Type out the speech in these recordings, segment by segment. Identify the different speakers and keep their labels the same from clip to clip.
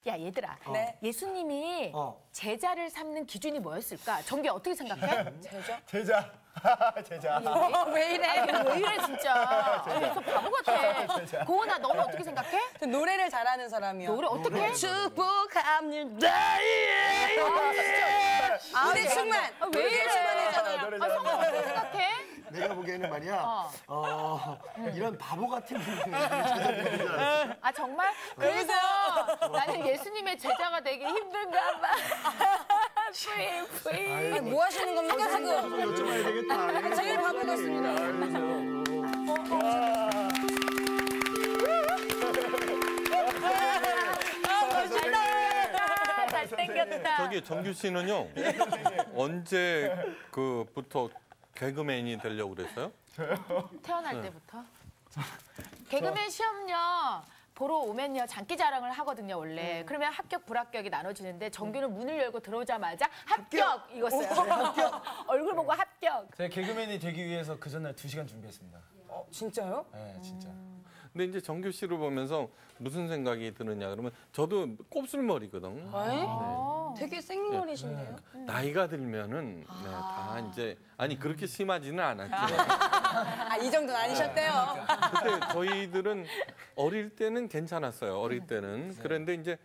Speaker 1: 야 얘들아,
Speaker 2: 네.
Speaker 1: 예수님이 제자를 삼는 기준이 뭐였을까? 정규 어떻게 생각해?
Speaker 3: 제자. 제자.
Speaker 1: 왜 이래? 왜 이래 진짜? 그래서 바보 같아. 고은아 너는 어떻게 생각해?
Speaker 2: 저 노래를 잘하는 사람이요.
Speaker 1: 노래 어떻게?
Speaker 2: 축복합니다. 노래 충만.
Speaker 1: 왜 이래?
Speaker 2: 충만했잖아요.
Speaker 3: 노래
Speaker 1: 성우 어떻게 생각해?
Speaker 3: 내가 보기에는 말이야. 이런 바보 같은 분이 제자들인 줄 알았어.
Speaker 1: 아 정말? 그래서 나는 예수님의 제자가 되기 힘든가 봐.
Speaker 2: 아니, 뭐 하시는 겁니까 지금?
Speaker 3: 여쭤봐야 되겠다.
Speaker 2: 제일 바보 같습니다.
Speaker 1: 잘생겼다.
Speaker 4: 저기 정규 씨는요. 언제부터 개그맨이 되려고 그랬어요?
Speaker 1: 태어날 때부터. 개그맨 시험요. 보러 오면요 장기자랑을 하거든요 원래. 그러면 합격 불합격이 나눠지는데 정규는 문을 열고 들어오자마자 합격 이거어요. 얼굴 보고 합격.
Speaker 5: 제가 개그맨이 되기 위해서 그 전날 2시간 준비했습니다.
Speaker 2: 진짜요?
Speaker 5: 네, 진짜.
Speaker 4: 근데 이제 정규 씨를 보면서 무슨 생각이 드느냐 그러면 저도 곱슬머리거든요.
Speaker 2: 되게 생머리신데요?
Speaker 4: 나이가 들면은 네, 다 이제 아니 그렇게 심하지는 않았지만
Speaker 2: 아, 이 정도는 아니셨대요.
Speaker 4: 그때 저희들은 어릴 때는 괜찮았어요. 어릴 때는. 그런데 이제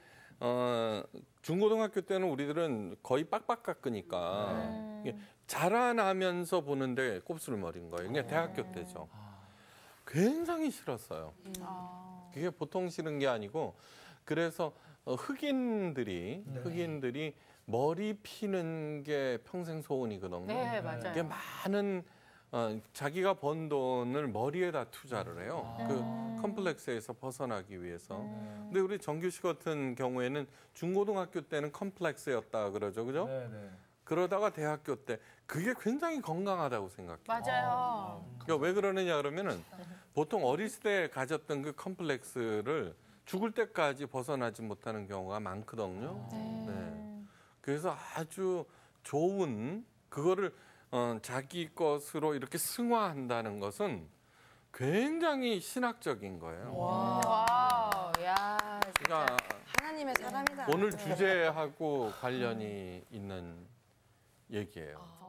Speaker 4: 중고등학교 때는 우리들은 거의 빡빡 깎으니까 이게 자라나면서 보는데 곱슬머리인 거예요. 그냥 대학교 때죠. 굉장히 싫었어요. 그게 보통 싫은 게 아니고 그래서 흑인들이 머리 피는 게 평생 소원이거든요.
Speaker 1: 네 맞아요.
Speaker 4: 이게 많은 자기가 번 돈을 머리에다 투자를 해요. 그 컴플렉스에서 벗어나기 위해서. 근데 우리 정규 씨 같은 경우에는 중고등학교 때는 컴플렉스였다 그러죠, 그죠?
Speaker 5: 네.
Speaker 4: 그러다가 대학교 때 그게 굉장히 건강하다고 생각해요.
Speaker 1: 맞아요.
Speaker 4: 그러니까 왜 그러느냐 그러면은 보통 어렸을 때 가졌던 그 컴플렉스를 죽을 때까지 벗어나지 못하는 경우가 많거든요. 네. 그래서 아주 좋은 그거를 자기 것으로 이렇게 승화한다는 것은 굉장히 신학적인 거예요.
Speaker 1: 와우, 야.
Speaker 4: 그러니까
Speaker 2: 하나님의 사람이다.
Speaker 4: 오늘 주제하고 관련이 있는 얘기예요.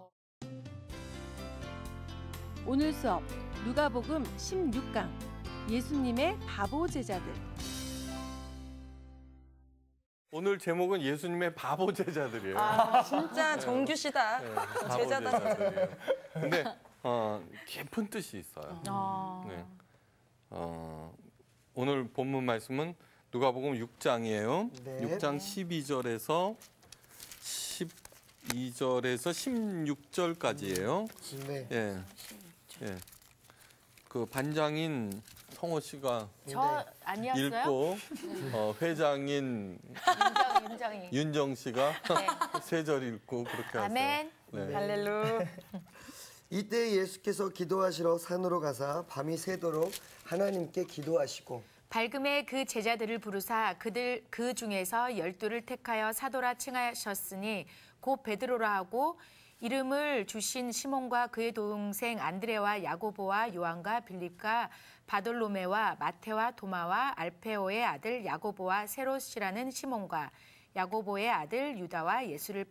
Speaker 6: 오늘 수업 누가복음 16강 예수님의 바보 제자들.
Speaker 4: 오늘 제목은 예수님의 바보 제자들이에요.
Speaker 2: 아, 진짜 정규 씨다.
Speaker 4: 네, 바보
Speaker 2: 제자다, 진짜.
Speaker 4: 제자들이에요. 근데 깊은 뜻이 있어요. 네. 오늘 본문 말씀은 누가복음 6장이에요.
Speaker 3: 네.
Speaker 4: 6장 12절에서 16절까지예요.
Speaker 3: 네.
Speaker 4: 예. 예. 그 반장인 성호 씨가
Speaker 1: 저 아니었어요?
Speaker 4: 읽고 회장인
Speaker 1: 윤정이.
Speaker 4: 윤정 씨가 세 절 읽고 그렇게 하세요.
Speaker 1: 아멘.
Speaker 4: 네.
Speaker 1: 할렐루.
Speaker 3: 이때 예수께서 기도하시러 산으로 가사 밤이 새도록 하나님께 기도하시고
Speaker 1: 밝음에 그 제자들을 부르사 그들 그 중에서 12를 택하여 사도라 칭하셨으니 곧 베드로라 하고 이름을 주신 시몬과 그의 동생 안드레와 야고보와 요한과 빌립과 바돌로메와 마테와 도마와 알페오의 아들 야고보와 세롯이라는 시몬과 야고보의 아들 유다와 예수를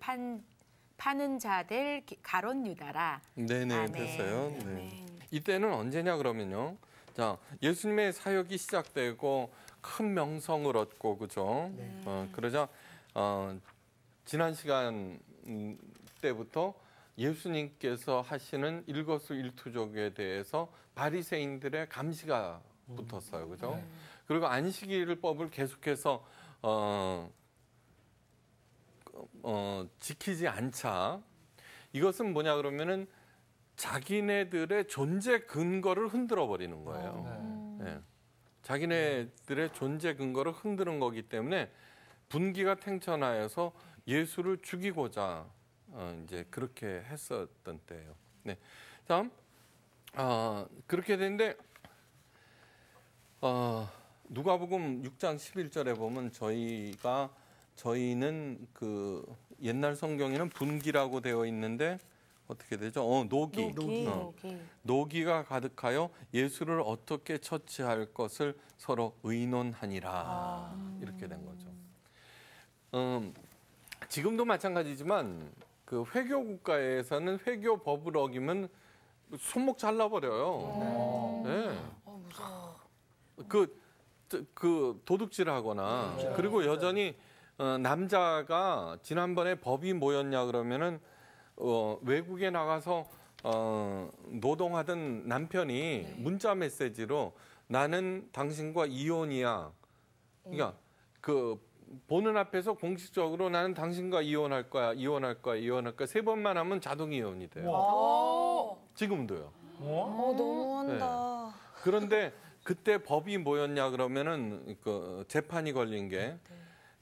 Speaker 1: 파는 자들 가롯 유다라.
Speaker 4: 네네
Speaker 1: 아멘.
Speaker 4: 됐어요. 네. 이때는 언제냐 그러면요. 자 예수님의 사역이 시작되고 큰 명성을 얻고 그죠. 그러자 지난 시간 때부터 예수님께서 하시는 일거수일투족에 대해서 바리새인들의 감시가 붙었어요, 그죠? 그리고 안식일법을 계속해서 지키지 않자 이것은 뭐냐 그러면은 자기네들의 존재 근거를 흔들어 버리는 거예요. 네. 자기네들의 존재 근거를 흔드는 거기 때문에 분기가 탱천하여서 예수를 죽이고자 이제 그렇게 했었던 때예요. 네. 다음 그렇게 되는데 누가복음 6장 11절에 보면 저희는 그 옛날 성경에는 분기라고 되어 있는데 어떻게 되죠? 노기. 노기가 가득하여 예수를 어떻게 처치할 것을 서로 의논하니라. 이렇게 된 거죠. 지금도 마찬가지지만 그 회교 국가에서는 회교 법을 어기면 손목 잘라버려요. 네.
Speaker 2: 무서워.
Speaker 4: 그 도둑질하거나 그리고 여전히 남자가 지난번에 법이 뭐였냐 그러면은 외국에 나가서 노동하던 남편이 문자 메시지로 나는 당신과 이혼이야. 그러니까 그 보는 앞에서 공식적으로 나는 당신과 이혼할 거야, 이혼할 거야, 이혼할 거야. 3번만 하면 자동 이혼이 돼요. 지금도요.
Speaker 2: 너무한다.
Speaker 4: 그런데 그때 법이 뭐였냐 그러면은 그 재판이 걸린 게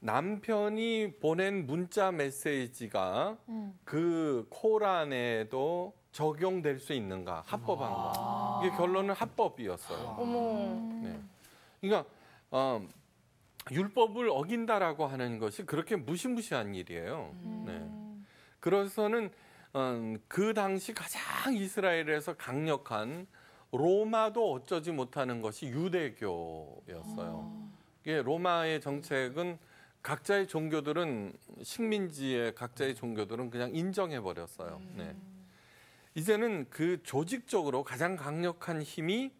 Speaker 4: 남편이 보낸 문자 메시지가 그 코란에도 적용될 수 있는가 합법한가 이게 결론은 합법이었어요.
Speaker 2: 어머.
Speaker 4: 네. 그러니까 율법을 어긴다라고 하는 것이 그렇게 무시무시한 일이에요. 네. 그래서는 그 당시 가장 이스라엘에서 강력한 로마도 어쩌지 못하는 것이 유대교였어요. 이게 로마의 정책은 각자의 종교들은 식민지의 각자의 종교들은 그냥 인정해 버렸어요. 네. 이제는 그 조직적으로 가장 강력한 힘이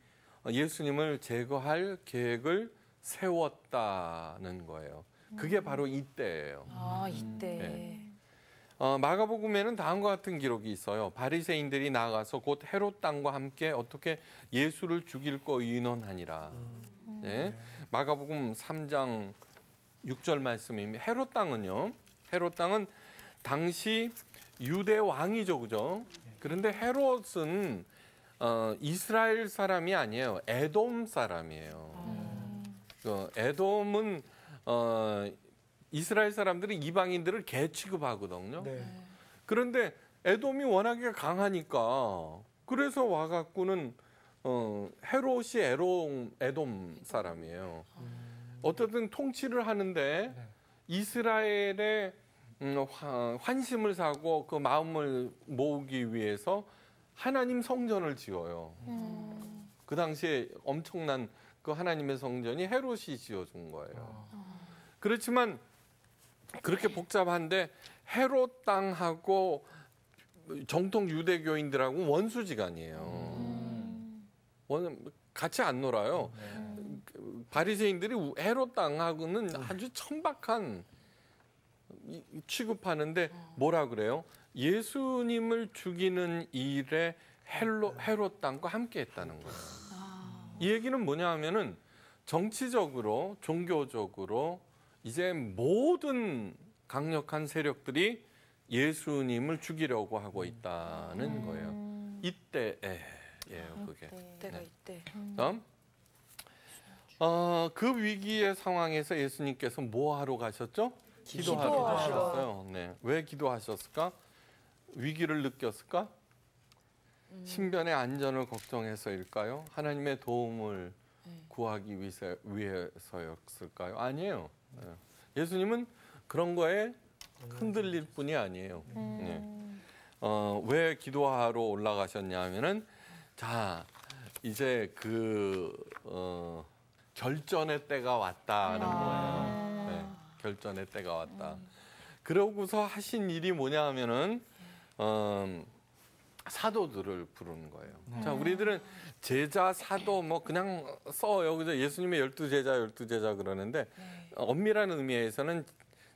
Speaker 4: 예수님을 제거할 계획을 세웠다는 거예요. 그게 바로 이때예요.
Speaker 2: 이때.
Speaker 4: 네. 마가복음에는 다음과 같은 기록이 있어요. 바리새인들이 나가서 곧 헤롯 땅과 함께 어떻게 예수를 죽일 거 의논하니라. 네. 마가복음 3장 6절 말씀입니다. 헤롯 땅은요. 헤롯 땅은 당시 유대 왕이죠, 그죠? 그런데 헤롯은 이스라엘 사람이 아니에요. 에돔 사람이에요. 에돔은 이스라엘 사람들이 이방인들을 개 취급하거든요.
Speaker 3: 네.
Speaker 4: 그런데 에돔이 워낙에 강하니까 그래서 와갖고는 헤롯이 에돔 사람이에요. 어쨌든 통치를 하는데 이스라엘의 환심을 사고 그 마음을 모으기 위해서 하나님 성전을 지어요. 그 당시에 엄청난 그 하나님의 성전이 헤롯이 지어준 거예요. 그렇지만 그렇게 복잡한데 헤롯 땅하고 정통 유대교인들하고 원수지간이에요. 같이 안 놀아요. 바리새인들이 헤롯 땅하고는 아주 천박한 취급하는데 뭐라 그래요? 예수님을 죽이는 일에 헤롯 땅과 함께 했다는 거예요. 이 얘기는 뭐냐 하면은 정치적으로 종교적으로 이제 모든 강력한 세력들이 예수님을 죽이려고 하고 있다는 거예요. 이때예요, 그게.
Speaker 2: 이때가 이때.
Speaker 4: 다음. 그 위기의 상황에서 예수님께서 뭐 하러 가셨죠? 기도하러 가셨어요. 네. 왜 기도하셨을까? 위기를 느꼈을까? 신변의 안전을 걱정해서일까요? 하나님의 도움을 구하기 위해서였을까요? 아니에요. 예수님은 그런 거에 흔들릴 뿐이 아니에요. 네. 왜 기도하러 올라가셨냐 하면은 자, 이제 결전의 때가 왔다는 거예요. 네, 결전의 때가 왔다. 그러고서 하신 일이 뭐냐 하면은 사도들을 부르는 거예요. 자, 우리들은 제자, 사도 뭐 그냥 써요. 그죠? 예수님의 12제자 그러는데 엄밀한 의미에서는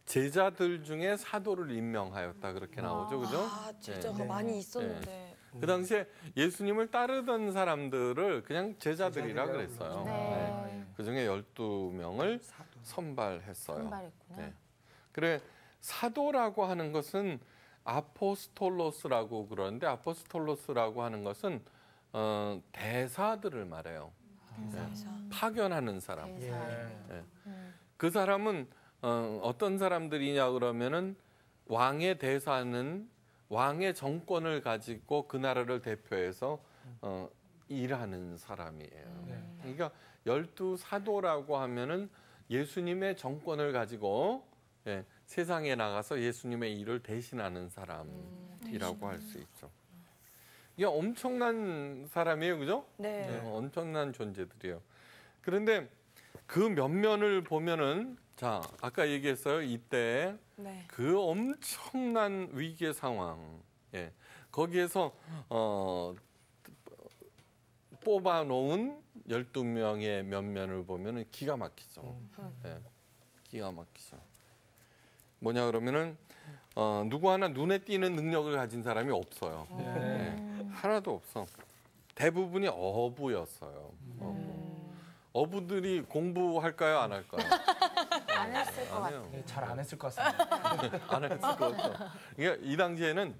Speaker 4: 제자들 중에 사도를 임명하였다 그렇게 나오죠. 그죠?
Speaker 2: 제자가 많이 있었는데.
Speaker 4: 그 당시에 예수님을 따르던 사람들을 그냥 제자들이라 그랬어요. 네. 그중에 12명을 선발했어요.
Speaker 1: 선발했구나.
Speaker 4: 네. 그래 사도라고 하는 것은 아포스톨로스라고 그러는데 아포스톨로스라고 하는 것은 대사들을 말해요. 파견하는 사람. 네. 그 사람은 어떤 사람들이냐 그러면은 왕의 대사는 왕의 정권을 가지고 그 나라를 대표해서 일하는 사람이에요. 그러니까 12사도라고 하면은 예수님의 정권을 가지고 세상에 나가서 예수님의 일을 대신하는 사람이라고 할 수 있죠. 이게 엄청난 사람이에요, 그죠?
Speaker 2: 네.
Speaker 4: 엄청난 존재들이에요. 그런데 그 면면을 보면은 자, 아까 얘기했어요. 이때
Speaker 2: 네.
Speaker 4: 그 엄청난 위기의 상황. 예. 거기에서 뽑아놓은 12명의 면면을 보면은 기가 막히죠. 예. 기가 막히죠. 뭐냐 그러면은 누구 하나 눈에 띄는 능력을 가진 사람이 없어요. 예. 하나도 없어. 대부분이 어부였어요. 어부들이 공부할까요, 안 할까요?
Speaker 1: 안 했을 것 같아요.
Speaker 4: 해요.
Speaker 5: 잘 안 했을 것 같습니다.
Speaker 4: 안 했을 것 같아요. 그러니까 이 당시에는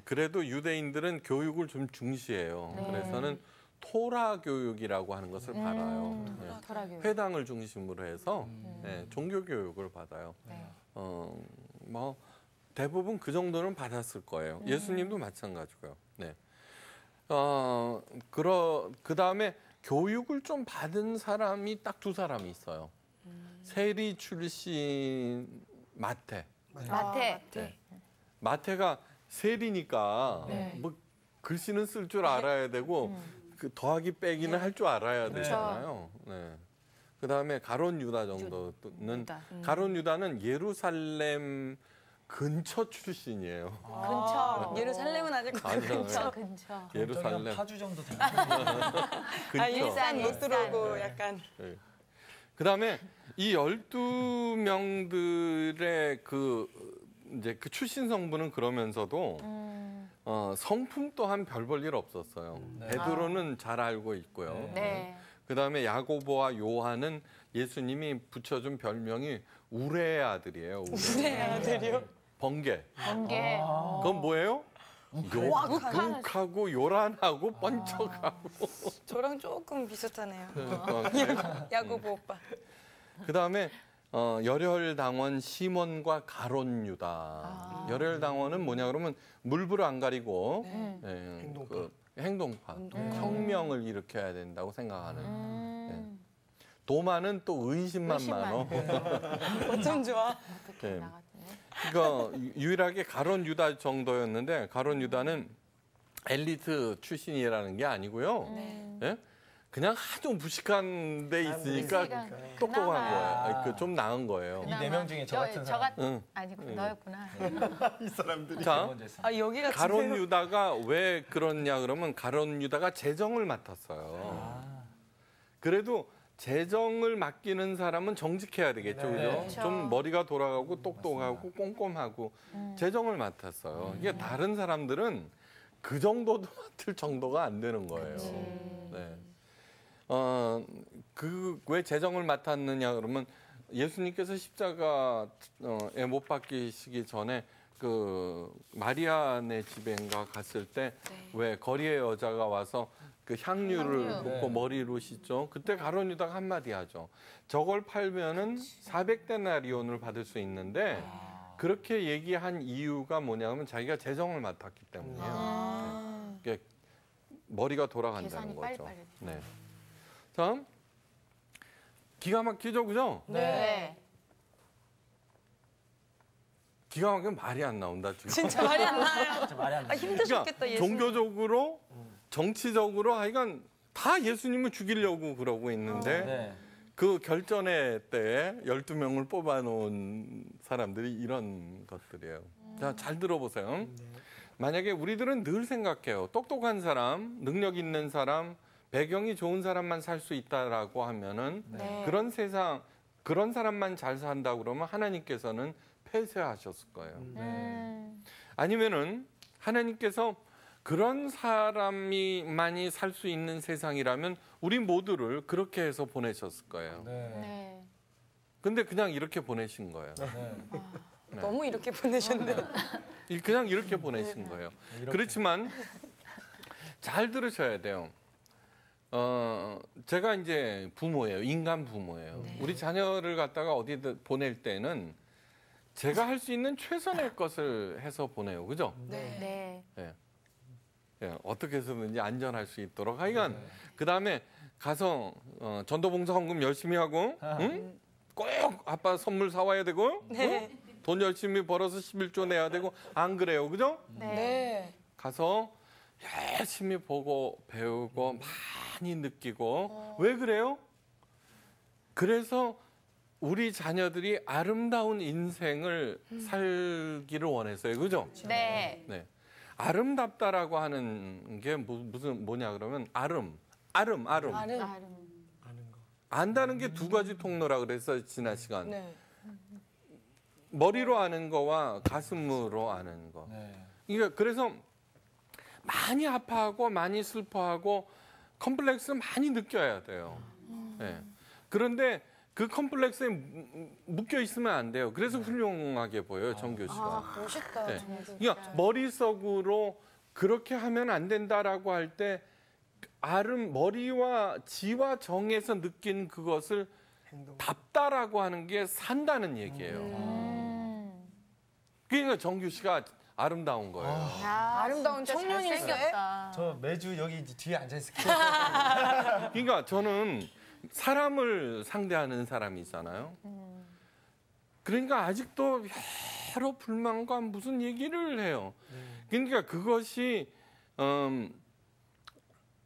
Speaker 4: 그래도 유대인들은 교육을 좀 중시해요.
Speaker 1: 네.
Speaker 4: 그래서는 토라 교육이라고 하는 것을 받아요. 네.
Speaker 1: 토라교육.
Speaker 4: 회당을 중심으로 해서 네, 종교 교육을 받아요.
Speaker 1: 네.
Speaker 4: 뭐 대부분 그 정도는 받았을 거예요. 예수님도 마찬가지고요. 네. 그 다음에 교육을 좀 받은 사람이 딱 두 사람이 있어요. 세리 출신 마태.
Speaker 1: 마태.
Speaker 4: 네. 마태가 세리니까
Speaker 1: 네.
Speaker 4: 뭐 글씨는 쓸 줄 알아야 되고 그 더하기 빼기는 할 줄 알아야
Speaker 1: 그렇죠.
Speaker 4: 되잖아요. 네. 그 다음에 가론 유다 정도는
Speaker 1: 유다.
Speaker 4: 가론 유다는 예루살렘 근처 출신이에요.
Speaker 1: 근처.
Speaker 2: 예루살렘은 아니고
Speaker 4: 아니요.
Speaker 1: 근처. 근처.
Speaker 4: 예루살렘
Speaker 5: 파주 정도 됩니다.
Speaker 4: 근처.
Speaker 2: 일산 못 들어오고
Speaker 1: 일산.
Speaker 2: 약간
Speaker 4: 네. 그다음에 이 12명들의 이제 그 출신 성분은 그러면서도 성품 또한 별 볼 일 없었어요. 베드로는 잘 알고 있고요.
Speaker 1: 네.
Speaker 4: 그다음에 야고보와 요한은 예수님이 붙여준 별명이 우레의 아들이에요.
Speaker 2: 내 아들이요.
Speaker 4: 번개.
Speaker 1: 번개.
Speaker 4: 그건 뭐예요? 욕하고 요란하고 번쩍하고.
Speaker 2: 저랑 조금 비슷하네요.
Speaker 4: 그래요?
Speaker 2: 야고보 오빠.
Speaker 4: 그다음에 열혈당원 시몬과 가론 유다. 열혈당원은 뭐냐 그러면 물불을 안 가리고 예, 행동파. 혁명을 일으켜야 된다고 생각하는. 예. 도마는 또 의심만 많어.
Speaker 2: 어쩜 좋아.
Speaker 1: 어떻게
Speaker 4: 네.
Speaker 1: 나갔네.
Speaker 4: 그러니까 유일하게 가론 유다 정도였는데 가론 유다는 엘리트 출신이라는 게 아니고요. 예? 그냥 아주 무식한 데 있으니까
Speaker 1: 무식한.
Speaker 4: 똑똑한
Speaker 1: 그나마.
Speaker 4: 거예요. 좀 나은 거예요.
Speaker 5: 이 네 명 중에 저 같은 사람.
Speaker 4: 응.
Speaker 1: 아니고 너였구나.
Speaker 3: 이 사람들이.
Speaker 4: 자,
Speaker 5: 먼저 했습니다.
Speaker 2: 아 여기가
Speaker 4: 가론
Speaker 2: 진짜로-
Speaker 4: 유다가 왜 그러냐 그러면 가론 유다가 재정을 맡았어요. 그래도 재정을 맡기는 사람은 정직해야 되겠죠, 그죠?
Speaker 1: 그렇죠.
Speaker 4: 좀 머리가 돌아가고 똑똑하고 꼼꼼하고 재정을 맡았어요. 이게 다른 사람들은 그 정도도 맡을 정도가 안 되는 거예요. 네. 왜 재정을 맡았느냐 그러면 예수님께서 십자가에 못 박히시기 전에 그 마리아네 집에인가 갔을 때 왜 거리의 여자가 와서 그 향유를
Speaker 1: 향유.
Speaker 4: 붓고 머리로 씻죠. 그때 가론 유다가 한마디 하죠. 저걸 팔면은 400데나리온을 받을 수 있는데 그렇게 얘기한 이유가 뭐냐면 자기가 재정을 맡았기 때문이에요. 네. 머리가 돌아간다는
Speaker 1: 계산이
Speaker 4: 거죠.
Speaker 1: 빨리빨리.
Speaker 4: 네. 다음 기가 막히죠, 그죠?
Speaker 1: 네.
Speaker 4: 기가 막히면 말이 안 나온다 지금.
Speaker 2: 진짜 말이 안 나요.
Speaker 5: 진짜 말이 안
Speaker 2: 아
Speaker 5: 돼.
Speaker 2: 힘드셨겠다 예수.
Speaker 4: 종교적으로, 정치적으로 하여간 다 예수님을 죽이려고 그러고 있는데
Speaker 5: 네.
Speaker 4: 그 결전의 때에 12명을 뽑아놓은 사람들이 이런 것들이에요. 자, 잘 들어보세요. 만약에 우리들은 늘 생각해요. 똑똑한 사람, 능력 있는 사람, 배경이 좋은 사람만 살 수 있다라고 하면은
Speaker 1: 네.
Speaker 4: 그런 세상, 그런 사람만 잘 산다 그러면 하나님께서는 폐쇄하셨을 거예요. 아니면은 하나님께서 그런 사람이만이 살 수 있는 세상이라면 우리 모두를 그렇게 해서 보내셨을 거예요.
Speaker 5: 네.
Speaker 1: 네.
Speaker 4: 근데 그냥 이렇게 보내신 거예요.
Speaker 5: 네.
Speaker 2: 너무 이렇게 보내셨네요.
Speaker 4: 그냥 이렇게 보내신 거예요.
Speaker 5: 이렇게.
Speaker 4: 그렇지만 잘 들으셔야 돼요. 제가 이제 부모예요. 인간 부모예요. 우리 자녀를 갖다가 어디든 보낼 때는 제가 할 수 있는 최선의 것을 해서 보내요. 그죠?
Speaker 1: 네.
Speaker 4: 예, 어떻게 해서든지 안전할 수 있도록. 하여간 그다음에 가서 전도봉사 헌금 열심히 하고 응? 꼭 아빠 선물 사와야 되고
Speaker 2: 네.
Speaker 4: 응? 돈 열심히 벌어서 11조 내야 되고 안 그래요. 그죠?
Speaker 2: 네.
Speaker 4: 가서 열심히 보고 배우고 많이 느끼고 왜 그래요? 그래서 우리 자녀들이 아름다운 인생을 살기를 원했어요. 그죠?
Speaker 1: 네.
Speaker 4: 네. 아름답다라고 하는 게 뭐냐 그러면 아름. 안다는 게 두 가지 통로라 그랬어요, 지난 시간.
Speaker 2: 네.
Speaker 4: 머리로 아는 거와 가슴으로 아는 거.
Speaker 5: 네.
Speaker 4: 그러니까 그래서 많이 아파하고 많이 슬퍼하고 컴플렉스 많이 느껴야 돼요. 네. 그런데 그 컴플렉스에 묶여 있으면 안 돼요. 그래서 훌륭하게 보여요, 정교 씨가.
Speaker 2: 멋있다.
Speaker 4: 네.
Speaker 2: 정말.
Speaker 4: 그러니까 머릿속으로 그렇게 하면 안 된다라고 할 때 머리와 지와 정에서 느낀 그것을 답다라고 하는 게 산다는 얘기예요. 그러니까 정규 씨가 아름다운 거예요.
Speaker 2: 아름다운 청년이었어요.
Speaker 1: 생겼다.
Speaker 5: 저 매주 여기 이제 뒤에 앉아 있을게요.
Speaker 4: 그러니까 저는 사람을 상대하는 사람이잖아요. 그러니까 아직도 여러 불만과 무슨 얘기를 해요. 그러니까 그것이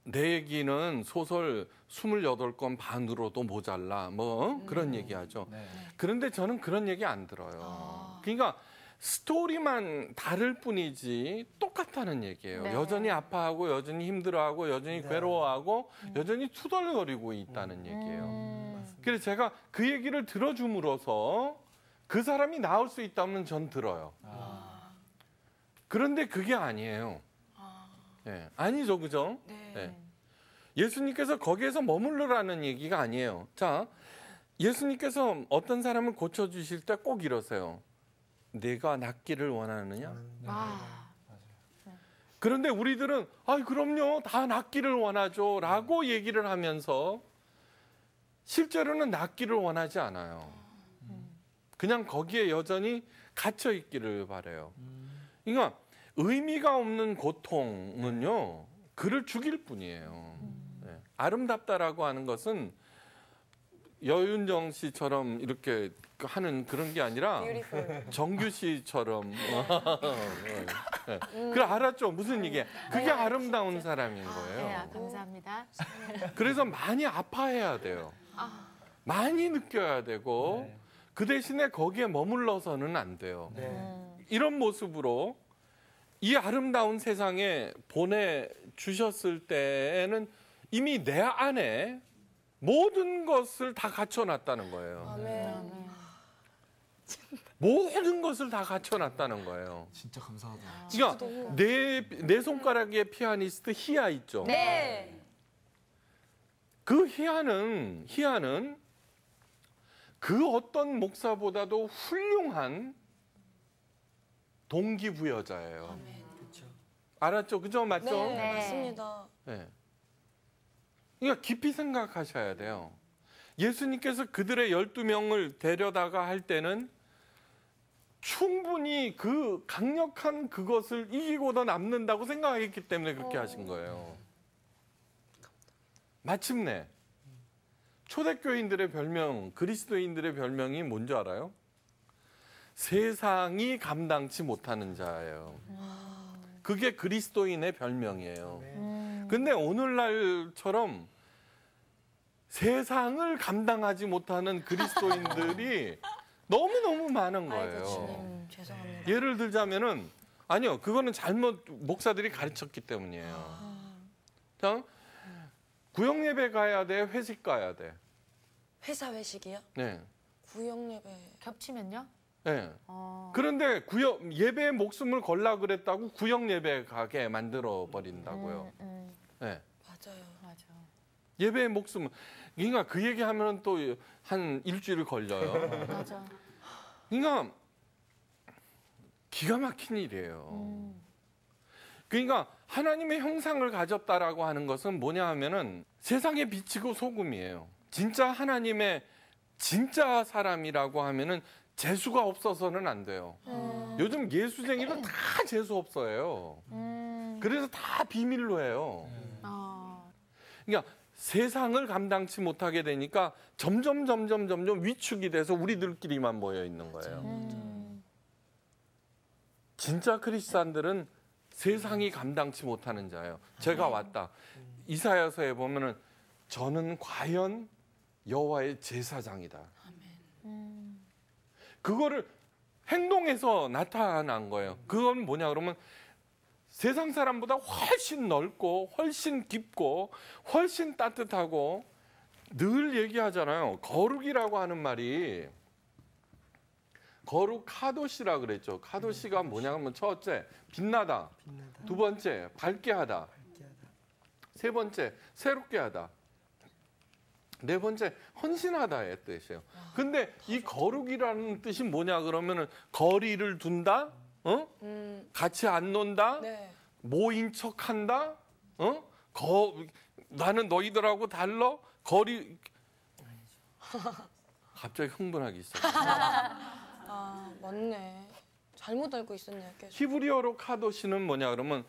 Speaker 4: 내 얘기는 소설 28권 반으로도 모자라 뭐 그런 얘기하죠.
Speaker 5: 네.
Speaker 4: 그런데 저는 그런 얘기 안 들어요. 그러니까 스토리만 다를 뿐이지 똑같다는 얘기예요.
Speaker 1: 네.
Speaker 4: 여전히 아파하고 여전히 힘들어하고 여전히 괴로워하고 여전히 투덜거리고 있다는 얘기예요. 그래서 제가 그 얘기를 들어줌으로써 그 사람이 나올 수 있다면 전 들어요. 그런데 그게 아니에요. 네, 아니죠, 그죠? 네. 예수님께서 거기에서 머물러라는 얘기가 아니에요. 자, 예수님께서 어떤 사람을 고쳐주실 때 꼭 이러세요. 내가 낫기를 원하느냐? 그런데 우리들은 그럼요, 다 낫기를 원하죠 라고 얘기를 하면서 실제로는 낫기를 원하지 않아요. 그냥 거기에 여전히 갇혀 있기를 바라요. 그러니까 의미가 없는 고통은요, 그를 죽일 뿐이에요. 네. 아름답다라고 하는 것은 여윤정 씨처럼 이렇게 하는 그런 게 아니라 정규 씨처럼. 네. 그래, 알았죠? 무슨 얘기야? 그게 아름다운 사람인 거예요.
Speaker 1: 네, 감사합니다.
Speaker 4: 그래서 많이 아파해야 돼요. 많이 느껴야 되고
Speaker 5: 네.
Speaker 4: 그 대신에 거기에 머물러서는 안 돼요.
Speaker 5: 네.
Speaker 4: 이런 모습으로 이 아름다운 세상에 보내주셨을 때에는 이미 내 안에 모든 것을 다 갖춰놨다는 거예요.
Speaker 2: 아멘.
Speaker 4: 모든 것을 다 갖춰놨다는 거예요.
Speaker 5: 진짜 감사하다.
Speaker 4: 그러니까 내 손가락에 피아니스트 희야 있죠.
Speaker 1: 네.
Speaker 4: 그 희야는 그 어떤 목사보다도 훌륭한 동기부여자예요. 알았죠? 그죠? 맞죠?
Speaker 2: 네, 맞습니다.
Speaker 4: 네. 그러니까 깊이 생각하셔야 돼요. 예수님께서 그들의 12명을 데려다가 할 때는 충분히 그 강력한 그것을 이기고도 남는다고 생각했기 때문에 그렇게 하신 거예요. 마침내 초대교인들의 별명, 그리스도인들의 별명이 뭔지 알아요? 세상이 감당치 못하는 자예요. 그게 그리스도인의 별명이에요. 근데 오늘날처럼 세상을 감당하지 못하는 그리스도인들이 너무너무 많은 거예요.
Speaker 2: 죄송합니다.
Speaker 4: 예를 들자면은, 아니요, 그거는 잘못 목사들이 가르쳤기 때문이에요. 자, 구역 예배 가야 돼, 회식 가야 돼.
Speaker 2: 회사 회식이요?
Speaker 4: 네.
Speaker 2: 구역 예배.
Speaker 1: 겹치면요?
Speaker 4: 네. 그런데 예배에 목숨을 걸라 그랬다고 구역 예배 가게 만들어 버린다고요. 네.
Speaker 2: 맞아요.
Speaker 1: 맞아.
Speaker 4: 예배에 목숨. 그러니까 그 얘기하면 또 한 일주일 걸려요.
Speaker 1: 맞아.
Speaker 4: 그러니까 기가 막힌 일이에요. 그러니까 하나님의 형상을 가졌다라고 하는 것은 뭐냐 하면은 세상에 비치고 소금이에요. 진짜 하나님의 진짜 사람이라고 하면은 재수가 없어서는 안 돼요. 요즘 예수쟁이들 다 재수 없어요. 그래서 다 비밀로 해요. 그러니까 세상을 감당치 못하게 되니까 점점 위축이 돼서 우리들끼리만 모여 있는 거예요. 진짜 크리스찬들은 세상이 감당치 못하는 자예요. 제가 왔다. 이사야서에 보면은 저는 과연 여호와의 제사장이다. 그거를 행동에서 나타난 거예요. 그건 뭐냐 그러면 세상 사람보다 훨씬 넓고 훨씬 깊고 훨씬 따뜻하고 늘 얘기하잖아요. 거룩이라고 하는 말이 거룩 카도시라 그랬죠. 카도시가 뭐냐 하면 첫째 빛나다, 두 번째 밝게 하다, 세 번째 새롭게 하다, 네 번째 헌신하다의 뜻이에요. 근데 이 거룩이라는 뜻이 뭐냐 그러면은 거리를 둔다, 같이 안 논다,
Speaker 2: 네.
Speaker 4: 모인 척한다, 나는 너희들하고 달라, 거리. 갑자기 흥분하기 시작.
Speaker 2: 아, 맞네. 잘못 알고 있었네요, 계속.
Speaker 4: 히브리어로 카도시는 뭐냐 그러면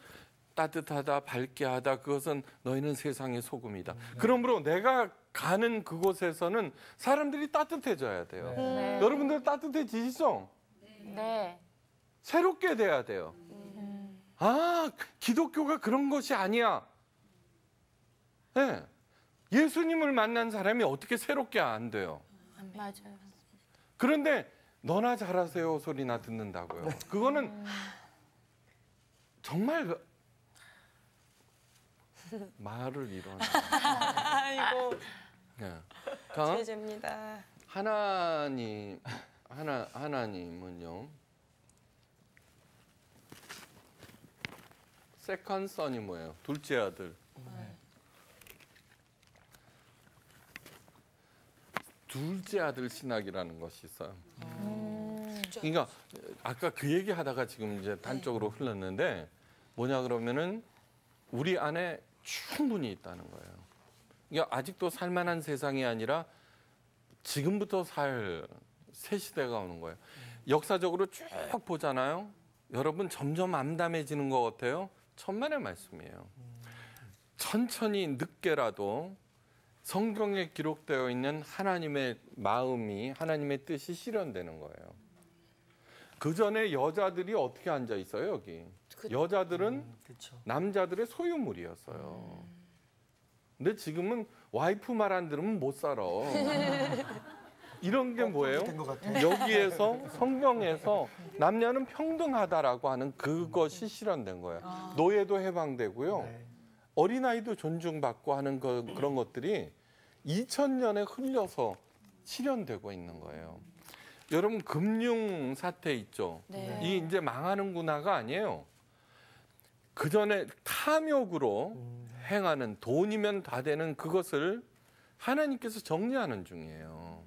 Speaker 4: 따뜻하다, 밝게 하다. 그것은 너희는 세상의 소금이다. 그러므로 내가 가는 그곳에서는 사람들이 따뜻해져야 돼요.
Speaker 1: 네.
Speaker 4: 여러분들 따뜻해지시죠?
Speaker 1: 네.
Speaker 4: 새롭게 돼야 돼요. 아, 기독교가 그런 것이 아니야. 네. 예수님을 만난 사람이 어떻게 새롭게 안 돼요?
Speaker 1: 맞아요.
Speaker 4: 그런데 너나 잘하세요 소리나 듣는다고요. 그거는 정말 말을 이뤄내.
Speaker 2: 아이고,
Speaker 4: 네. 그러니까
Speaker 2: 제재입니다.
Speaker 4: 하나님은요. 세컨 선이 뭐예요? 둘째 아들. 둘째 아들 신학이라는 것이 있어요. 그러니까 아까 그 얘기 하다가 지금 이제 단쪽으로 흘렀는데 뭐냐 그러면은 우리 안에 충분히 있다는 거예요. 그러니까 아직도 살만한 세상이 아니라 지금부터 살 새 시대가 오는 거예요. 역사적으로 쭉 보잖아요. 여러분 점점 암담해지는 것 같아요. 천만의 말씀이에요. 천천히 늦게라도 성경에 기록되어 있는 하나님의 마음이 하나님의 뜻이 실현되는 거예요. 그 전에 여자들이 어떻게 앉아 있어요 여기? 여자들은
Speaker 3: 그렇죠.
Speaker 4: 남자들의 소유물이었어요. 근데 지금은 와이프 말 안 들으면 못 살아. 이런 게 뭐예요?
Speaker 3: 된 것 같아요.
Speaker 4: 여기에서 성경에서 남녀는 평등하다라고 하는 그것이 실현된 거예요. 노예도 해방되고요.
Speaker 3: 네.
Speaker 4: 어린아이도 존중받고 하는 그런 것들이 2000년에 흘려서 실현되고 있는 거예요. 여러분 금융 사태 있죠?
Speaker 2: 네.
Speaker 4: 이 이제 망하는구나가 아니에요. 그 전에 탐욕으로 행하는 돈이면 다 되는 그것을 하나님께서 정리하는 중이에요.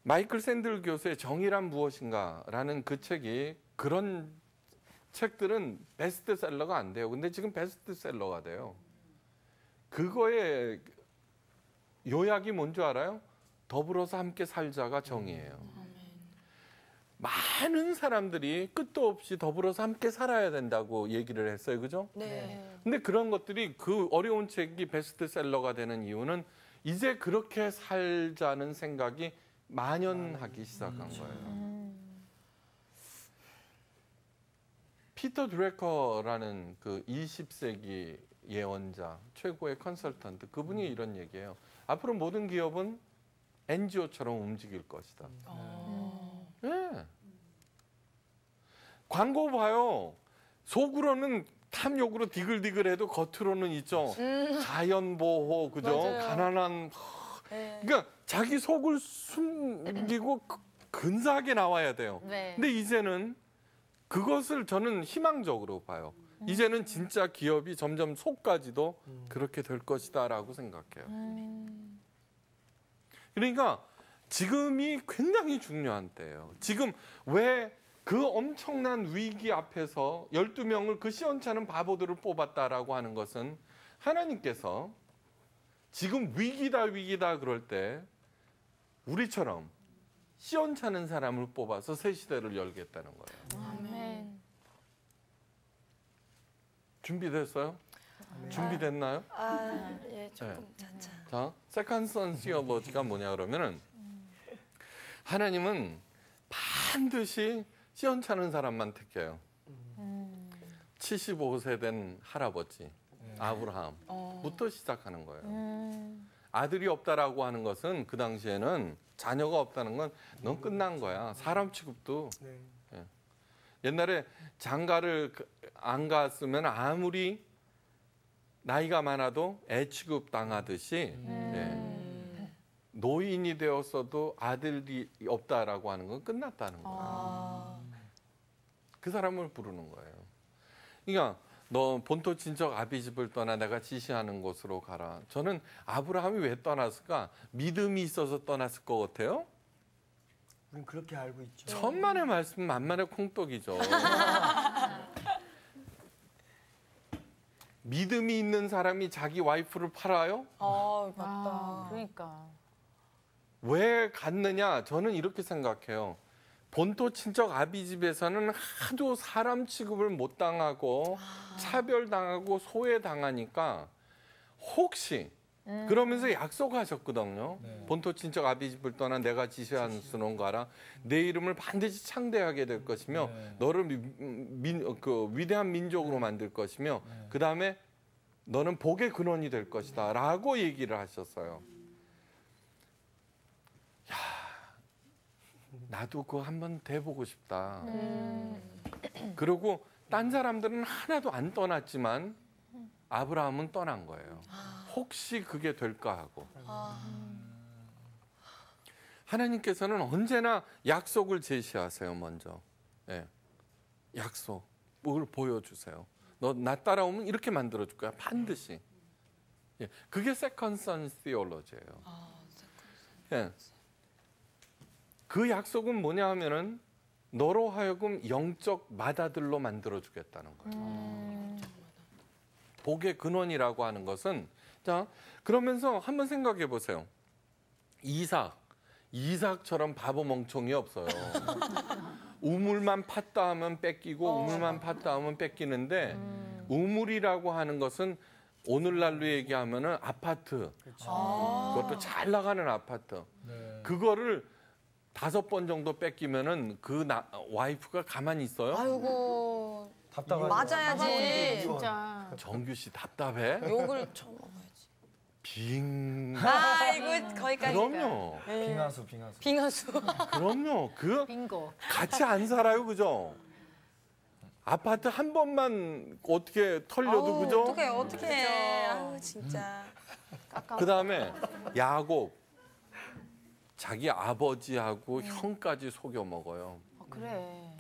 Speaker 4: 마이클 샌들 교수의 정의란 무엇인가라는 그 책이 그런 책들은 베스트셀러가 안 돼요. 근데 지금 베스트셀러가 돼요. 그거의 요약이 뭔지 알아요? 더불어서 함께 살자가 정의예요. 많은 사람들이 끝도 없이 더불어서 함께 살아야 된다고 얘기를 했어요. 그죠?
Speaker 2: 네.
Speaker 4: 근데 그런 것들이 그 어려운 책이 베스트셀러가 되는 이유는 이제 그렇게 살자는 생각이 만연하기 시작한 거예요. 피터 드래커라는 그 20세기 예언자, 최고의 컨설턴트, 그분이 이런 얘기예요. 앞으로 모든 기업은 NGO처럼 움직일 것이다. 네. 광고 봐요. 속으로는 탐욕으로 디글디글해도 겉으로는 있죠. 자연 보호, 그죠?
Speaker 2: 맞아요.
Speaker 4: 가난한.
Speaker 2: 네.
Speaker 4: 그러니까 자기 속을 숨기고 근사하게 나와야 돼요.
Speaker 1: 네.
Speaker 4: 근데 이제는 그것을 저는 희망적으로 봐요. 이제는 진짜 기업이 점점 속까지도 그렇게 될 것이다라고 생각해요. 그러니까 지금이 굉장히 중요한 때예요. 지금 왜 그 엄청난 위기 앞에서 12명을 그 시원찮은 바보들을 뽑았다라고 하는 것은 하나님께서 지금 위기다 그럴 때 우리처럼 시원찮은 사람을 뽑아서 새 시대를 열겠다는 거예요.
Speaker 1: 아멘.
Speaker 4: 준비됐어요? 준비됐나요?
Speaker 2: 아, 예, 조금 차차.
Speaker 4: 자, 세컨 선 시어버지가 뭐냐 그러면은 하나님은 반드시 시원찮은 사람만 택해요. 75세 된 할아버지 아브라함부터 시작하는 거예요. 아들이 없다라고 하는 것은 그 당시에는 자녀가 없다는 건 넌 끝난 거야. 사람 취급도.
Speaker 3: 네.
Speaker 4: 옛날에 장가를 안 갔으면 아무리 나이가 많아도 애 취급 당하듯이 노인이 되었어도 아들이 없다라고 하는 건 끝났다는 거야. 그 사람을 부르는 거예요. 그러니까 너 본토 친척 아비집을 떠나 내가 지시하는 곳으로 가라. 저는 아브라함이 왜 떠났을까? 믿음이 있어서 떠났을 것 같아요.
Speaker 3: 우린 그렇게 알고 있죠.
Speaker 4: 천만의 말씀 만만의 콩떡이죠. 믿음이 있는 사람이 자기 와이프를 팔아요?
Speaker 2: 맞다.
Speaker 1: 그러니까.
Speaker 4: 왜 갔느냐? 저는 이렇게 생각해요. 본토 친척 아비집에서는 하도 사람 취급을 못 당하고 차별당하고 소외당하니까 혹시 그러면서 약속하셨거든요. 본토 친척 아비집을 떠나 내가 지시한 수는 가라. 내 이름을 반드시 창대하게 될 것이며 너를 위대한 민족으로 만들 것이며 그 다음에 너는 복의 근원이 될 것이다 라고 얘기를 하셨어요. 야, 나도 그거 한번 돼보고 싶다. 그리고 딴 사람들은 하나도 안 떠났지만 아브라함은 떠난 거예요. 혹시 그게 될까 하고. 하나님께서는 언제나 약속을 제시하세요, 먼저. 예. 약속을 보여주세요. 너 나 따라오면 이렇게 만들어줄 거야, 반드시. 예. 그게 세컨드 선 티올로지예요. 예. 그 약속은 뭐냐 하면은 너로 하여금 영적 맏아들로 만들어주겠다는 거예요. 복의 근원이라고 하는 것은 자 그러면서 한번 생각해 보세요. 이삭처럼 바보 멍청이 없어요. 우물만 팠다 하면 뺏기고 우물만 팠다 하면 뺏기는데 우물이라고 하는 것은 오늘날로 얘기하면은 아파트. 그것도 잘 나가는 아파트. 그거를 5번 정도 뺏기면은 그 와이프가 가만히 있어요?
Speaker 2: 아이고.
Speaker 5: 답답하죠.
Speaker 2: 맞아야지.
Speaker 1: 진짜.
Speaker 4: 정규 씨 답답해?
Speaker 2: 욕을 쳐먹어야지.
Speaker 4: 빙.
Speaker 2: 이거 거기까지.
Speaker 4: 그럼요.
Speaker 5: 빙하수.
Speaker 2: 빙하수.
Speaker 4: 그럼요. 그
Speaker 1: 빙고.
Speaker 4: 같이 안 살아요, 그죠? 아파트 한 번만 어떻게 털려도 그죠?
Speaker 2: 어떻게. 아우 진짜.
Speaker 4: 그 다음에 야곱 자기 아버지하고 형까지 속여 먹어요.
Speaker 1: 그래.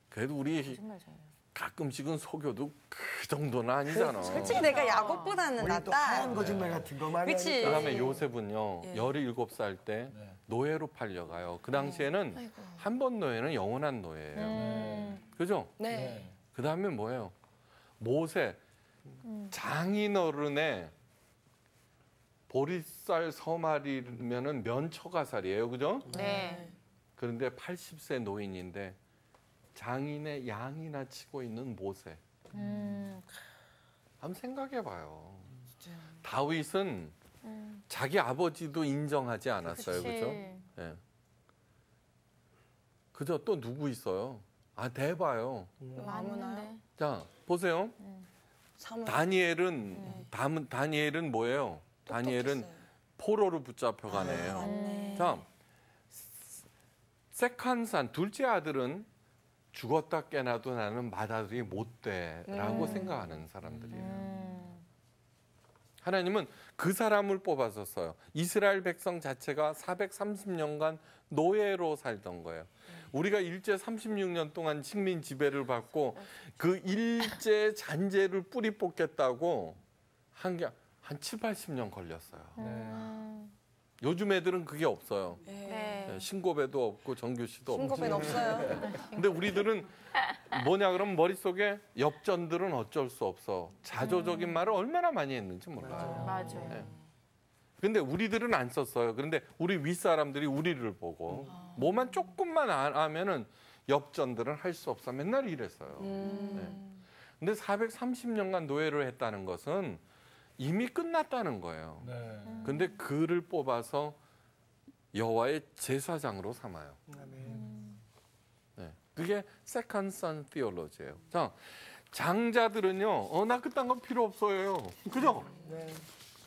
Speaker 4: 그래도 우리
Speaker 1: 정말 잘해.
Speaker 4: 가끔씩은 속여도 그 정도는 아니잖아.
Speaker 2: 솔직히 내가 야곱보다는
Speaker 3: 우리 또
Speaker 2: 낫다.
Speaker 3: 하얀 거짓말 같은 거 많이
Speaker 2: 그치.
Speaker 3: 하니까.
Speaker 4: 그다음에 요셉은요 17살 때 노예로 팔려가요. 그 당시에는 한 번 노예는 영원한 노예예요. 그죠?
Speaker 2: 네.
Speaker 4: 그다음에 뭐예요? 모세 장인어른의 보리쌀 서말이면은 면초가살이에요, 그죠?
Speaker 1: 네.
Speaker 4: 그런데 80세 노인인데 장인의 양이나 치고 있는 모세. 한번 생각해봐요. 다윗은 자기 아버지도 인정하지 않았어요,
Speaker 1: 그치.
Speaker 4: 그죠? 예. 그죠? 또 누구 있어요? 대봐요.
Speaker 1: 많은데.
Speaker 4: 자, 보세요.
Speaker 2: 사물.
Speaker 4: 다니엘은 뭐예요? 다니엘은 포로로 붙잡혀간 애예요. 자, 세칸산 둘째 아들은 죽었다 깨나도 나는 맏아들이 못 돼라고 생각하는 사람들이에요. 하나님은 그 사람을 뽑아서 이스라엘 백성 자체가 430년간 노예로 살던 거예요. 우리가 일제 36년 동안 식민 지배를 받고 그 일제 잔재를 뿌리 뽑겠다고 한 7, 80년 걸렸어요. 요즘 애들은 그게 없어요.
Speaker 1: 네.
Speaker 4: 신고배도 없고 정규시도 없고.
Speaker 2: 신고배는 없어요.
Speaker 4: 근데 우리들은 뭐냐 그러면 머릿속에 엽전들은 어쩔 수 없어. 자조적인 말을 얼마나 많이 했는지 몰라요.
Speaker 1: 맞아요.
Speaker 4: 네. 근데 우리들은 안 썼어요. 그런데 우리 윗사람들이 우리를 보고 뭐만 조금만 안 하면은 엽전들은 할 수 없어. 맨날 이랬어요. 네. 근데 430년간 노예를 했다는 것은 이미 끝났다는 거예요. 근데 그를 뽑아서 여호와의 제사장으로 삼아요. 네. 그게 세컨드 선 티올로지예요. 자, 장자들은요. 나 그딴 거 필요 없어요. 그죠?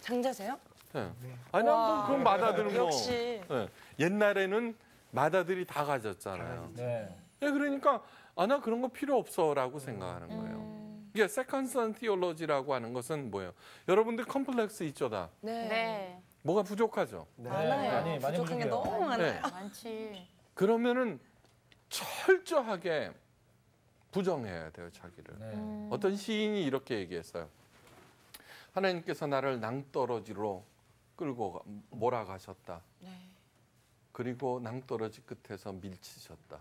Speaker 2: 장자세요?
Speaker 4: 네. 아니 뭐 그건 마다들 뭐
Speaker 2: 역시.
Speaker 4: 네. 옛날에는 마다들이 다 가졌잖아요.
Speaker 5: 네.
Speaker 4: 네, 그러니까 나 그런 거 필요 없어라고 생각하는 거예요. 이게 세컨선 티올로지라고 하는 것은 뭐예요? 여러분들 컴플렉스 있죠 다.
Speaker 2: 네.
Speaker 1: 네.
Speaker 4: 뭐가 부족하죠?
Speaker 2: 많아요.
Speaker 5: 많이
Speaker 2: 부족한 게
Speaker 5: 부족해요.
Speaker 2: 너무 많아요.
Speaker 4: 네.
Speaker 1: 많지.
Speaker 4: 그러면은 철저하게 부정해야 돼요, 자기를.
Speaker 5: 네.
Speaker 4: 어떤 시인이 이렇게 얘기했어요. 하나님께서 나를 낭떠러지로 끌고 몰아가셨다.
Speaker 2: 네.
Speaker 4: 그리고 낭떠러지 끝에서 밀치셨다.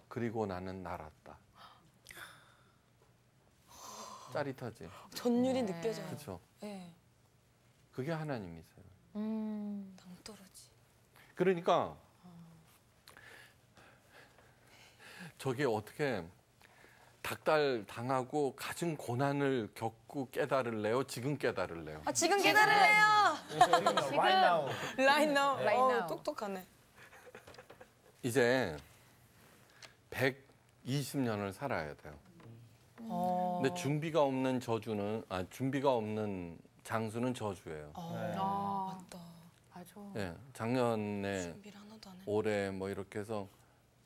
Speaker 4: 그리고 나는 날았다. 짜릿하지?
Speaker 2: 전율이 느껴져요.
Speaker 4: 그렇죠?
Speaker 2: 네.
Speaker 4: 그게 하나님이세요.
Speaker 2: 낭떠러지.
Speaker 4: 그러니까 저게 어떻게 닭달 당하고 가진 고난을 겪고 깨달을래요? 지금 깨달을래요?
Speaker 2: 아 지금 깨달으래요.
Speaker 5: Right now.
Speaker 2: Right now.
Speaker 1: Right now.
Speaker 2: 똑똑하네.
Speaker 4: 이제 120년을 살아야 돼요. 근데 준비가 없는 준비가 없는 장수는 저주예요.
Speaker 2: 맞다.
Speaker 1: 맞아.
Speaker 4: 예, 작년에
Speaker 2: 준비를 하나도 안 해.
Speaker 4: 올해 뭐 이렇게 해서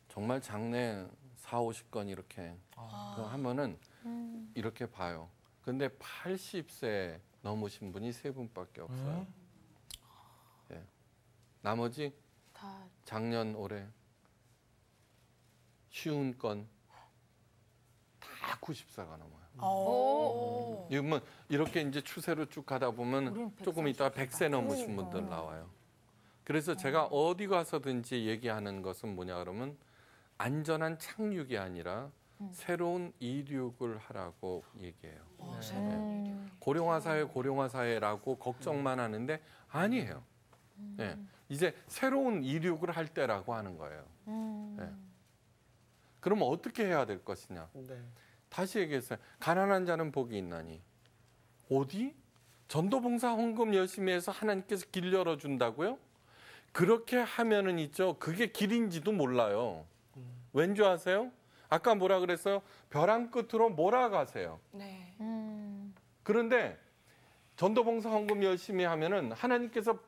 Speaker 4: 정말 장래 40-50건 이렇게 그거 하면은 이렇게 봐요. 근데 80세 넘으신 분이 3분밖에 없어요. 예. 나머지
Speaker 1: 다
Speaker 4: 작년 올해 쉬운 건 다 90세가 넘어요.
Speaker 2: 오.
Speaker 4: 이러면 이렇게 이제 추세로 쭉 가다 보면
Speaker 1: 우린
Speaker 4: 조금 있다가 100세 넘으신
Speaker 2: 그러니까.
Speaker 4: 분들 나와요. 그래서 제가 어디 가서든지 얘기하는 것은 뭐냐 그러면 안전한 착륙이 아니라 새로운 이륙을 하라고 얘기해요. 고령화 사회라고 걱정만 하는데 아니에요. 예. 이제 새로운 이륙을 할 때라고 하는 거예요. 예. 그러면 어떻게 해야 될 것이냐?
Speaker 3: 네.
Speaker 4: 다시 얘기했어요. 가난한 자는 복이 있나니. 어디? 전도봉사 헌금 열심히 해서 하나님께서 길 열어준다고요? 그렇게 하면은 있죠. 그게 길인지도 몰라요. 왠지 아세요? 아까 뭐라 그랬어요? 벼랑 끝으로 몰아가세요.
Speaker 2: 네.
Speaker 4: 그런데 전도봉사 헌금 열심히 하면은 하나님께서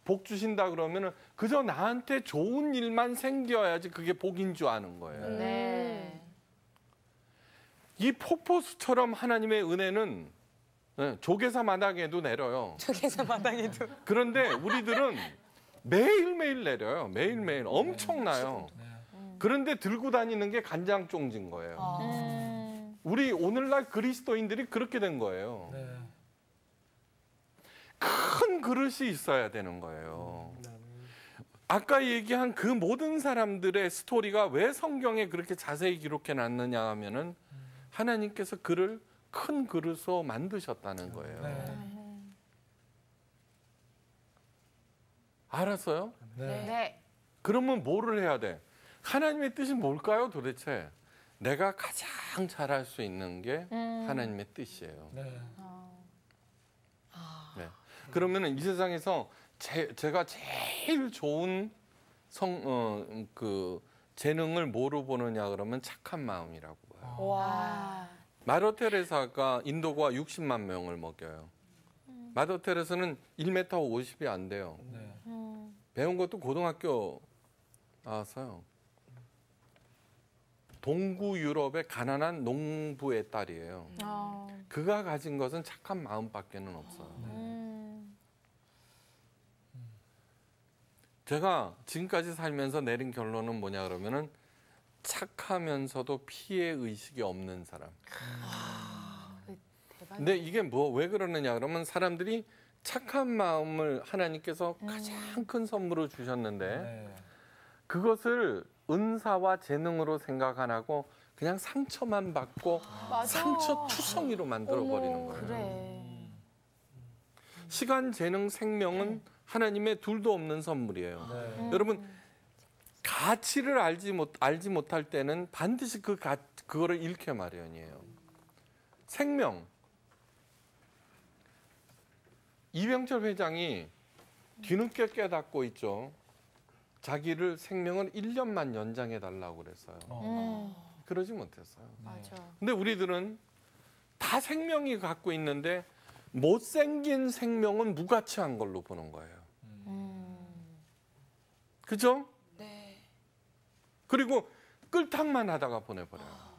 Speaker 4: 복 주신다 그러면은 그저 나한테 좋은 일만 생겨야지 그게 복인 줄 아는 거예요.
Speaker 1: 네.
Speaker 4: 이 폭포수처럼 하나님의 은혜는 조개사 마당에도 내려요.
Speaker 2: 저기서 마당에도.
Speaker 4: 그런데 우리들은 매일매일 내려요. 매일매일 엄청나요. 그런데 들고 다니는 게 간장종진 거예요. 우리 오늘날 그리스도인들이 그렇게 된 거예요.
Speaker 5: 네.
Speaker 4: 큰 그릇이 있어야 되는 거예요. 아까 얘기한 그 모든 사람들의 스토리가 왜 성경에 그렇게 자세히 기록해 놨느냐 하면은 하나님께서 그를 큰 그릇으로 만드셨다는 거예요.
Speaker 5: 네.
Speaker 4: 알았어요?
Speaker 5: 네.
Speaker 1: 네.
Speaker 4: 그러면 뭐를 해야 돼? 하나님의 뜻이 뭘까요, 도대체? 내가 가장 잘할 수 있는 게 하나님의 뜻이에요.
Speaker 5: 네.
Speaker 4: 네. 그러면은 이 세상에서 제가 제일 좋은 재능을 뭐로 보느냐 그러면 착한 마음이라고 봐요.
Speaker 2: 와.
Speaker 4: 마더 테레사가 인도가 60만 명을 먹여요. 마더 테레사는 1m 50이 안 돼요.
Speaker 5: 네.
Speaker 4: 배운 것도 고등학교 나왔어요. 동구 유럽의 가난한 농부의 딸이에요. 그가 가진 것은 착한 마음밖에는 없어요. 제가 지금까지 살면서 내린 결론은 뭐냐 그러면은 착하면서도 피해 의식이 없는 사람. 근데 이게 왜 그러느냐 그러면 사람들이 착한 마음을 하나님께서 가장 큰 선물로 주셨는데
Speaker 5: 네.
Speaker 4: 그것을 은사와 재능으로 생각 안 하고 그냥 상처만 받고 상처 투성이로 만들어 버리는 거예요.
Speaker 1: 그래.
Speaker 4: 시간, 재능, 생명은 하나님의 둘도 없는 선물이에요.
Speaker 5: 네.
Speaker 4: 여러분 가치를 알지 못할 때는 반드시 그거를 잃게 마련이에요. 생명. 이병철 회장이 뒤늦게 깨닫고 있죠. 자기를 생명을 1년만 연장해 달라고 그랬어요. 그러지 못했어요.
Speaker 1: 맞아.
Speaker 4: 근데 우리들은 다 생명이 갖고 있는데 못생긴 생명은 무가치한 걸로 보는 거예요. 그죠?
Speaker 2: 네.
Speaker 4: 그리고 끌탕만 하다가 보내버려요.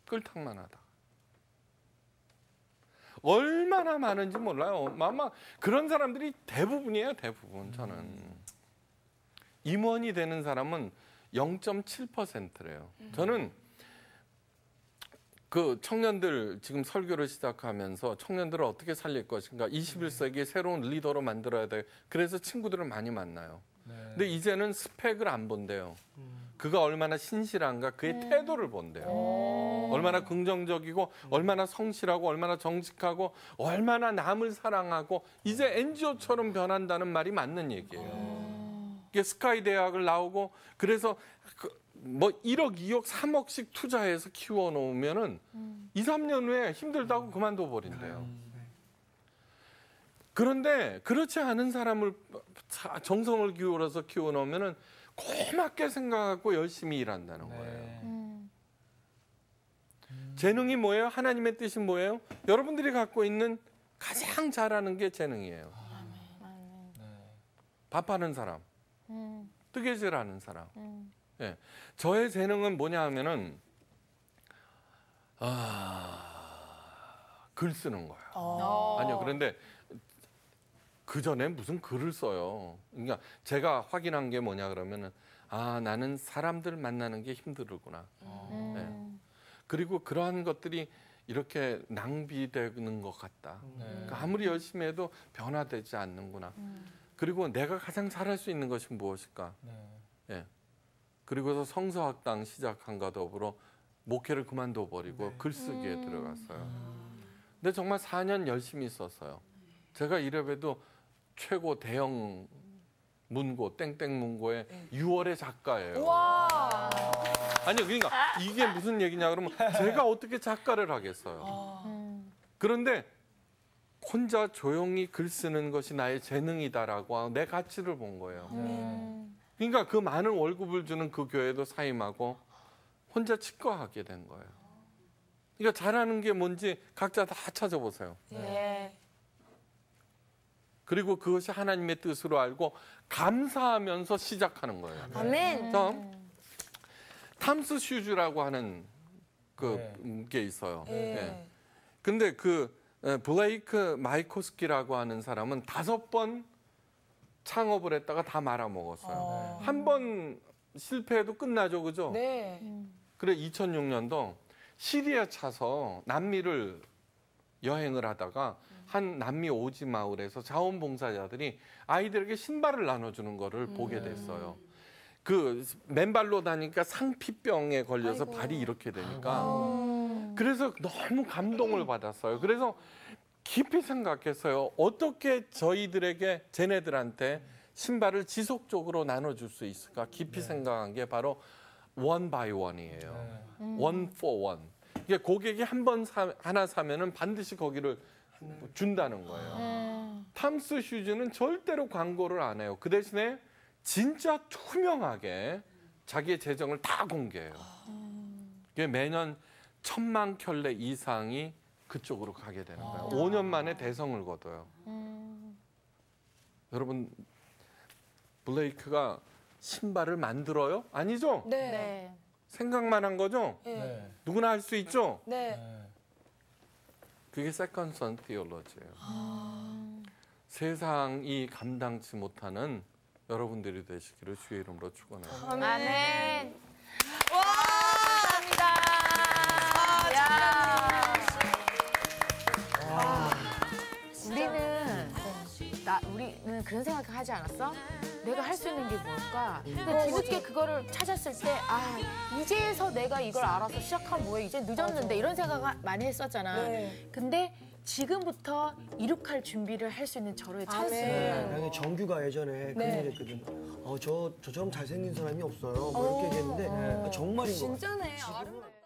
Speaker 4: 끌탕만 하다가. 얼마나 많은지 몰라요. 아마 그런 사람들이 대부분이에요. 대부분 저는. 임원이 되는 사람은 0.7%래요. 저는 그 청년들 지금 설교를 시작하면서 청년들을 어떻게 살릴 것인가 21세기의 새로운 리더로 만들어야 돼. 그래서 친구들을 많이 만나요. 근데 이제는 스펙을 안 본대요. 그가 얼마나 신실한가 그의 태도를 본대요. 얼마나 긍정적이고 얼마나 성실하고 얼마나 정직하고 얼마나 남을 사랑하고 이제 NGO처럼 변한다는 말이 맞는 얘기예요. 이게 스카이 대학을 나오고 그래서 뭐 1억, 2억, 3억씩 투자해서 키워놓으면은 2, 3년 후에 힘들다고 그만둬 버린대요. 그런데 그렇지 않은 사람을 정성을 기울여서 키워놓으면은 고맙게 생각하고 열심히 일한다는 거예요. 재능이 뭐예요? 하나님의 뜻이 뭐예요? 여러분들이 갖고 있는 가장 잘하는 게 재능이에요. 밥하는 사람, 뜨개질하는 사람. 예. 저의 재능은 뭐냐 하면은 글 쓰는 거예요. 아니요. 그런데 그 전에 무슨 글을 써요. 그러니까 제가 확인한 게 뭐냐 그러면은 나는 사람들 만나는 게 힘들구나. 예. 그리고 그러한 것들이 이렇게 낭비되는 것 같다. 그러니까 아무리 열심히 해도 변화되지 않는구나. 그리고 내가 가장 잘할 수 있는 것이 무엇일까? 예. 그리고서 성서학당 시작한과 더불어 목회를 그만둬 버리고 글쓰기에 들어갔어요. 근데 정말 4년 열심히 썼어요. 제가 이래봬도 최고 대형 문고 땡땡 문고의 6월의 작가예요. 아니요, 그러니까 이게 무슨 얘기냐 그러면 제가 어떻게 작가를 하겠어요. 그런데 혼자 조용히 글 쓰는 것이 나의 재능이다라고 내 가치를 본 거예요. 그러니까 그 많은 월급을 주는 그 교회도 사임하고 혼자 치과하게 된 거예요. 그러니까 잘하는 게 뭔지 각자 다 찾아보세요.
Speaker 2: 네.
Speaker 4: 그리고 그것이 하나님의 뜻으로 알고 감사하면서 시작하는 거예요.
Speaker 2: 아멘.
Speaker 4: 다음 탐스 슈즈라고 하는 게 있어요. 예. 근데 그 블레이크 마이코스키라고 하는 사람은 5번 창업을 했다가 다 말아먹었어요. 한 번 실패해도 끝나죠, 그죠?
Speaker 2: 네.
Speaker 4: 그래 2006년도 시리아 차서 남미를 여행을 하다가 한 남미 오지 마을에서 자원봉사자들이 아이들에게 신발을 나눠주는 거를 보게 됐어요. 그 맨발로 다니니까 상피병에 걸려서 발이 이렇게 되니까 그래서 너무 감동을 받았어요. 그래서 깊이 생각했어요. 어떻게 저희들에게 쟤네들한테 신발을 지속적으로 나눠줄 수 있을까? 깊이 생각한 게 바로 one by one이에요. one for one. 이게 고객이 한 번 하나 사면은 반드시 거기를 준다는 거예요. 탐스 슈즈는 절대로 광고를 안 해요. 그 대신에 진짜 투명하게 자기의 재정을 다 공개해요. 이게 매년 1000만 켤레 이상이 그쪽으로 가게 되는 거예요. 5년 만에 대성을 거둬요. 여러분, 블레이크가 신발을 만들어요? 아니죠?
Speaker 2: 네.
Speaker 4: 생각만 한 거죠?
Speaker 2: 네.
Speaker 4: 누구나 할 수 있죠?
Speaker 2: 네.
Speaker 4: 그게 세컨 선 티올로지예요. 세상이 감당치 못하는 여러분들이 되시기를 주의 이름으로 축원해요.
Speaker 1: 아멘. 와, 감사합니다. 야. 우리는 그런 생각을 하지 않았어? 내가 할 수 있는 게 뭘까? 근데 뒤늦게 그거를 찾았을 때, 이제서 내가 이걸 알아서 시작하면 뭐해? 이제 늦었는데 이런 생각을 많이 했었잖아.
Speaker 2: 네.
Speaker 1: 근데 지금부터 이룩할 준비를 할 수 있는 절호의 찬스예요.
Speaker 3: 만약에 정규가 예전에 그런 얘기 했거든. 저처럼 잘생긴 사람이 없어요. 뭐 이렇게 얘기했는데 정말인 거 같아요.
Speaker 2: 진짜네.